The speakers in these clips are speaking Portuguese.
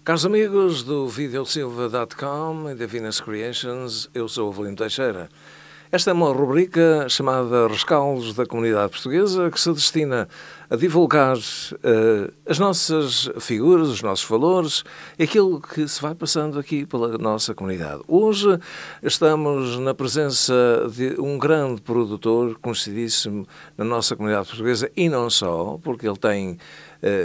Caros amigos do videosilva.com e da Venus Creations, eu sou o Avelino Teixeira. Esta é uma rubrica chamada Rescaldos da Comunidade Portuguesa, que se destina a divulgar as nossas figuras, os nossos valores, aquilo que se vai passando aqui pela nossa comunidade. Hoje estamos na presença de um grande produtor, conhecidíssimo na nossa comunidade portuguesa, e não só, porque ele tem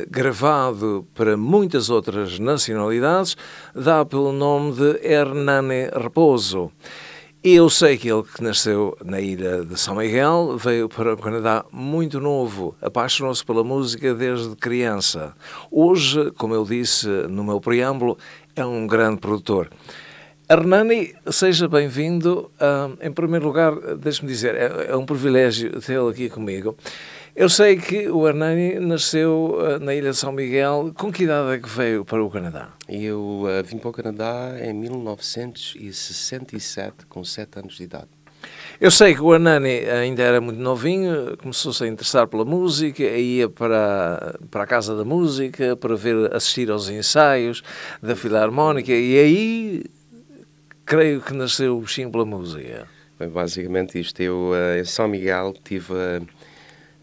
gravado para muitas outras nacionalidades, dá pelo nome de Hernani Raposo. E eu sei que ele, que nasceu na ilha de São Miguel, veio para o Canadá muito novo, apaixonou-se pela música desde criança. Hoje, como eu disse no meu preâmbulo, é um grande produtor. Hernani, seja bem-vindo. Em primeiro lugar, deixe-me dizer, é um privilégio tê-lo aqui comigo. Eu sei que o Hernani nasceu na ilha de São Miguel. Com que idade é que veio para o Canadá? Eu vim para o Canadá em 1967, com 7 anos de idade. Eu sei que o Hernani ainda era muito novinho, começou-se a interessar pela música, ia para a Casa da Música para assistir aos ensaios da Filarmónica, e aí creio que nasceu o bichinho pela música. Bem, basicamente isto. Eu em São Miguel tive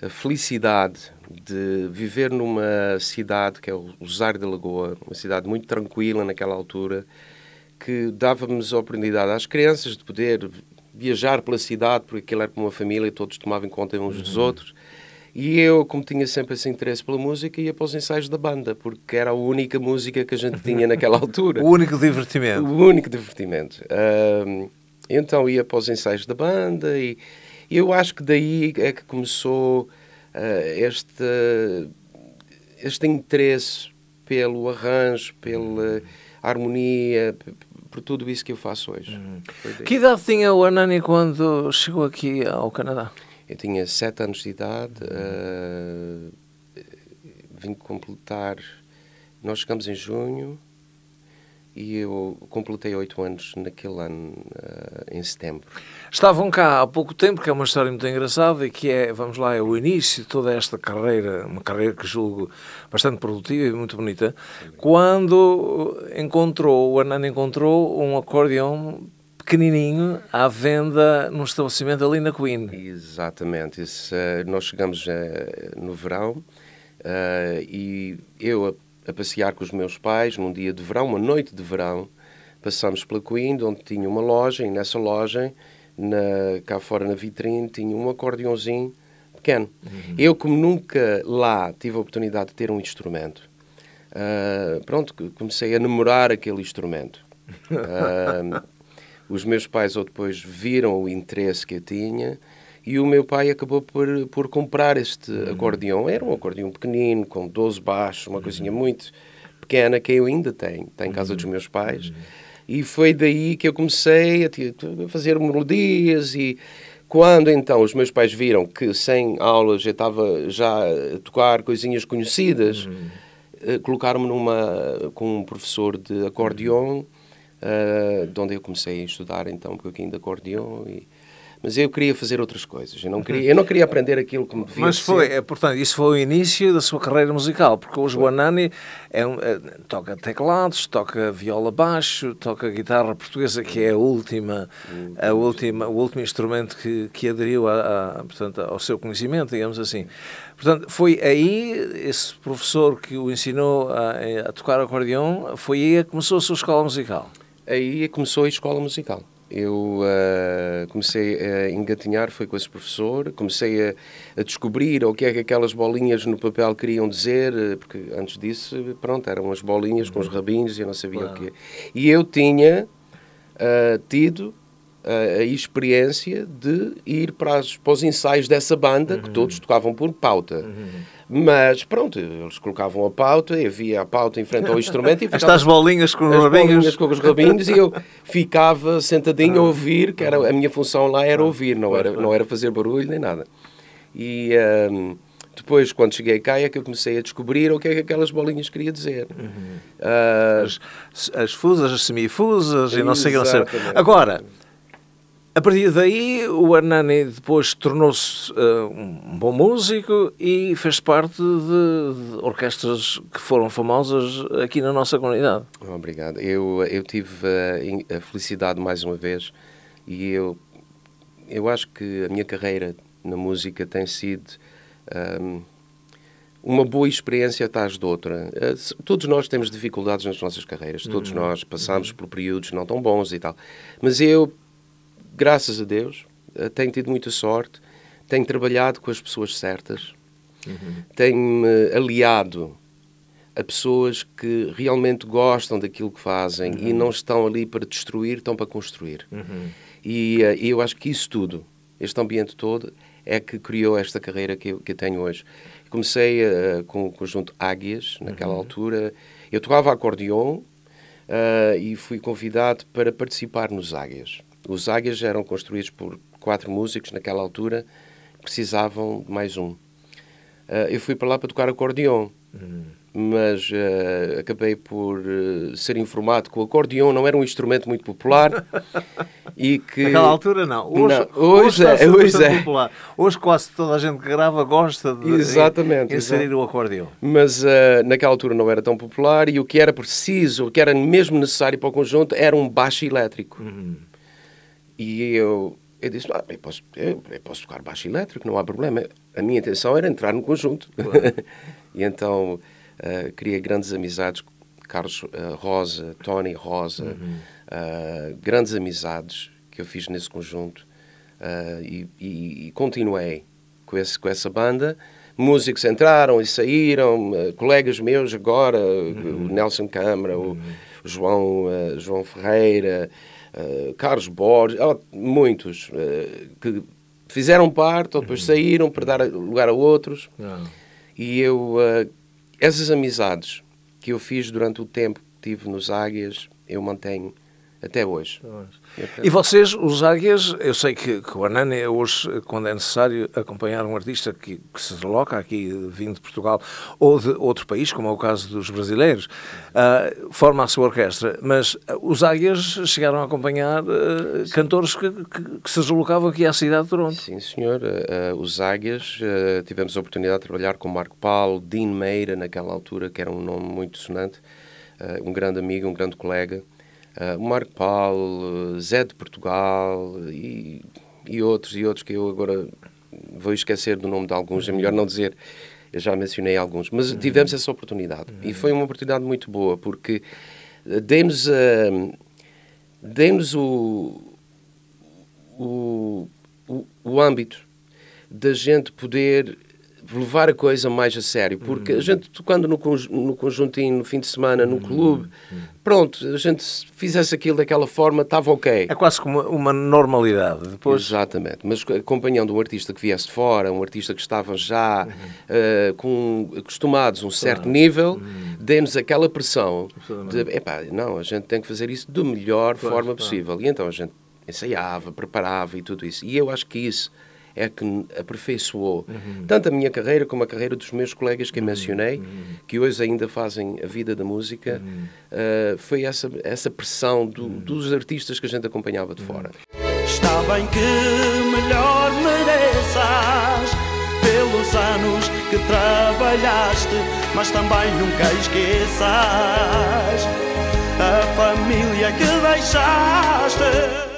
a felicidade de viver numa cidade que é o Rosário da Lagoa, uma cidade muito tranquila naquela altura, que dava-nos a oportunidade às crianças de poder viajar pela cidade, porque aquilo era como uma família, todos tomavam conta uns dos outros. E eu, como tinha sempre esse interesse pela música, ia para os ensaios da banda, porque era a única música que a gente tinha naquela altura. O único divertimento. O único divertimento. Então ia para os ensaios da banda e eu acho que daí é que começou este interesse pelo arranjo, pela harmonia, por tudo isso que eu faço hoje. Que idade tinha o Hernani quando chegou aqui ao Canadá? Eu tinha 7 anos de idade, vim completar... Nós chegamos em junho e eu completei 8 anos naquele ano, em setembro. Estavam cá há pouco tempo, que é uma história muito engraçada e que é, vamos lá, é o início de toda esta carreira, uma carreira que julgo bastante produtiva e muito bonita, quando o Hernani encontrou um acordeão pequenininho à venda num estabelecimento ali na Queen. Exatamente. Nós chegamos no verão e eu a passear com os meus pais num dia de verão, uma noite de verão, passamos pela Queen, onde tinha uma loja, e nessa loja, cá fora na vitrine, tinha um acordeãozinho pequeno. Eu, como nunca lá tive a oportunidade de ter um instrumento, comecei a namorar aquele instrumento. Os meus pais depois viram o interesse que eu tinha e o meu pai acabou por comprar este acordeão. Era um acordeão pequenino, com 12 baixos, uma coisinha muito pequena, que eu ainda tenho. Está em casa dos meus pais. E foi daí que eu comecei a fazer melodias. E quando então os meus pais viram que sem aulas eu estava já a tocar coisinhas conhecidas, colocaram-me com um professor de acordeão, de onde eu comecei a estudar então um pouquinho de acordeão. Mas eu queria fazer outras coisas. Eu não queria aprender aquilo que me devia Mas portanto, isso foi o início da sua carreira musical, porque hoje o Hernani toca teclados, toca viola baixo, toca guitarra portuguesa, que é o último instrumento que aderiu portanto, ao seu conhecimento, digamos assim. Portanto, foi aí, esse professor que o ensinou a tocar acordeão, foi aí que começou a sua escola musical? Aí começou a escola musical. Eu comecei a engatinhar, foi com esse professor, comecei a descobrir o que é que aquelas bolinhas no papel queriam dizer, porque antes disso, pronto, eram as bolinhas com os rabinhos e eu não sabia o quê. E eu tinha tido a experiência de ir para os ensaios dessa banda, que todos tocavam por pauta. Mas, pronto, eles colocavam a pauta, eu via a pauta em frente ao instrumento e ficava... Estas bolinhas com os rabinhos. Bolinhas com os rabinhos e eu ficava sentadinho a ouvir, que a minha função lá era ouvir, não era fazer barulho nem nada. E depois, quando cheguei cá, é que eu comecei a descobrir o que é que aquelas bolinhas queria dizer. As fusas, as semifusas e não sei o que. Agora, A partir daí, o Hernani depois tornou-se um bom músico e fez parte de orquestras que foram famosas aqui na nossa comunidade. Obrigado. Eu tive a felicidade, mais uma vez, e eu acho que a minha carreira na música tem sido uma boa experiência atrás de outra. Todos nós temos dificuldades nas nossas carreiras, todos nós passamos por períodos não tão bons e tal, mas eu, graças a Deus, tenho tido muita sorte, tenho trabalhado com as pessoas certas, tenho-me aliado a pessoas que realmente gostam daquilo que fazem e não estão ali para destruir, estão para construir. E eu acho que isso tudo, este ambiente todo, é que criou esta carreira que eu tenho hoje. Comecei com o conjunto Águias, naquela altura. Eu tocava acordeon e fui convidado para participar nos Águias. Os Águias eram construídos por 4 músicos naquela altura, precisavam de mais um. Eu fui para lá para tocar acordeon, mas acabei por ser informado que o acordeon não era um instrumento muito popular e que... Naquela altura não. Hoje é. Popular. Hoje quase toda a gente que grava gosta de inserir o acordeon. Mas naquela altura não era tão popular e o que era preciso, o que era mesmo necessário para o conjunto era um baixo elétrico. E eu disse, eu posso tocar baixo elétrico, não há problema. A minha intenção era entrar no conjunto. Claro. E então criei grandes amizades, Carlos Rosa, Tony Rosa, grandes amizades que eu fiz nesse conjunto e continuei com essa banda. Músicos entraram e saíram, colegas meus agora, o Nelson Câmara, o João Ferreira, Carlos Borges, muitos que fizeram parte ou depois saíram para dar lugar a outros. E eu, essas amizades que eu fiz durante o tempo que tive nos Águias, eu mantenho até hoje. E vocês, os Águias, eu sei que o Hernani é hoje, quando é necessário acompanhar um artista que se desloca aqui, vindo de Portugal ou de outro país, como é o caso dos brasileiros, forma a sua orquestra, mas os Águias chegaram a acompanhar cantores que se deslocavam aqui à cidade de Toronto. Sim, senhor. Os Águias, tivemos a oportunidade de trabalhar com Marco Paulo, Dean Meira, naquela altura, que era um nome muito sonante, um grande amigo, um grande colega. O Marco Paulo, Zé de Portugal e outros que eu agora vou esquecer do nome de alguns, é melhor não dizer, eu já mencionei alguns, mas tivemos essa oportunidade e foi uma oportunidade muito boa porque demos o âmbito da gente poder levar a coisa mais a sério, porque a gente tocando no conjuntinho, no fim de semana, no clube, pronto, a gente fizesse aquilo daquela forma, estava ok. É quase como uma normalidade. Depois... Exatamente, mas acompanhando um artista que viesse de fora, um artista que estava já acostumados a um certo nível, demos aquela pressão de, não, a gente tem que fazer isso da melhor forma possível. E então a gente ensaiava, preparava e tudo isso. E eu acho que isso é que aperfeiçoou tanto a minha carreira como a carreira dos meus colegas que eu mencionei, que hoje ainda fazem a vida da música. Foi essa pressão dos artistas que a gente acompanhava de fora. Está bem que melhor mereças pelos anos que trabalhaste, mas também nunca esqueças a família que deixaste.